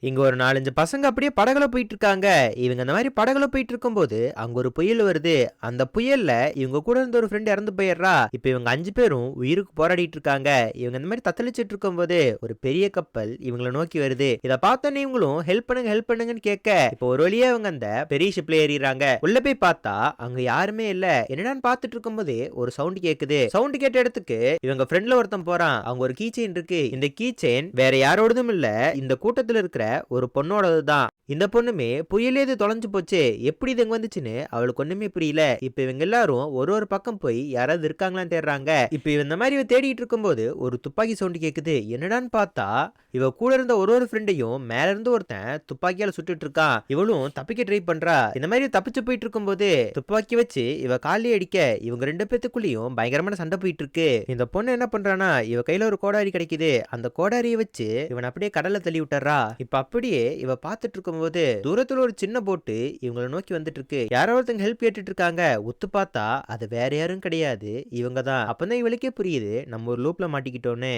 இங்க ஒரு 4, 5 பசங்க அப்படியே படகுல போயிட்டு இருக்காங்க. இவங்க அந்த மாரி படகுல போயிட்டு இருக்கும்போது, அங்க ஒரு புயல் வருது. அந்த புயல்ல இவங்க கூட இருந்த ஒரு ஃப்ரெண்ட் இறந்து போயிர்றா. இப்ப இவங்க 5 பேரும் உயிருக்கு போராடிட்டு இருக்காங்க. இவங்க இந்த மாரி தத்தளிச்சுட்டு இருக்கும்போது, ஒரு பெரிய கப்பல் இவங்கள நோக்கி வருது. இத பார்த்தோனே இவங்களும் ஹெல்ப் பண்ணுங்க, ஹெல்ப் பண்ணுங்கன்னு கேட்க, இப்ப ஒரு வழியா இவங்க அந்த பெரிய ஷிப்ல ஏறிறாங்க. உள்ள போய் பார்த்தா, அங்க யாருமே இல்ல. என்னடான்னு பார்த்துட்டு இருக்கும்போதே ஒரு சவுண்ட் கேட்குது. சவுண்ட் கேட்ட இடத்துக்கு இவங்க ஃப்ரெண்ட்ல ஒருத்தன் போறான். அவங்க ஒரு கீ செயின் இருக்கு. இந்த கீ செயின் வேற யாரோடதும் இல்ல. இந்த கூட்டத்துல இருக்கிற ஒரு பொண்ணோடது தான். இந்த பொண்ணுமே புயலே இது தொலைஞ்சு போச்சே, எப்படி இது இங்க வந்துச்சுன்னு அவளுக்கு ஒண்ணுமே புரியல. இப்ப இவங்க எல்லாரும் ஒரு ஒரு பக்கம் போய் யாராவது இருக்காங்களான்னு தேடுறாங்க. இப்ப இவ இந்த மாதிரி இவ தேடிட்டு இருக்கும்போது ஒரு துப்பாக்கி சவுண்ட் கேக்குது. என்னடான்னு பார்த்தா இவ கூட இருந்த ஒரு ஒரு ஃப்ரெண்டையும் மேல இருந்து ஒருத்தன் துப்பாக்கியால சுட்டுட்டு இருக்கான். இவளும் தப்பிக்க ட்ரை பண்றா. இந்த மாதிரி தப்பிச்சு போயிட்டு இருக்கும்போது துப்பாக்கி வச்சு இவ காலையே அடிக்க இவங்க 2 பேத்துக்குள்ளயும் பயங்கரமான சண்டை போயிட்டு இருக்கு. இந்த பொண்ணு என்ன பண்றானா, இவ கையில ஒரு கோடாரி கிடைக்குது. அந்த கோடாரியை வச்சு இவன் அப்படியே கடல்ல தள்ளி விட்டுறா. இப்ப அப்படியே இவ பாத்துட்டு இருக்கும்போது தூரத்துல ஒரு சின்ன போட்டு இவங்கள நோக்கி வந்துட்டு இருக்கு. யாரோ ஒருத்தங்க ஹெல்ப் கேட்டுட்டு இருக்காங்க. உத்து பார்த்தா அது வேற யாரும் கிடையாது, இவங்க தான். அப்பதான் இவளுக்கே புரியுது நம்ம ஒரு லூப்ல மாட்டிக்கிட்டோன்னு.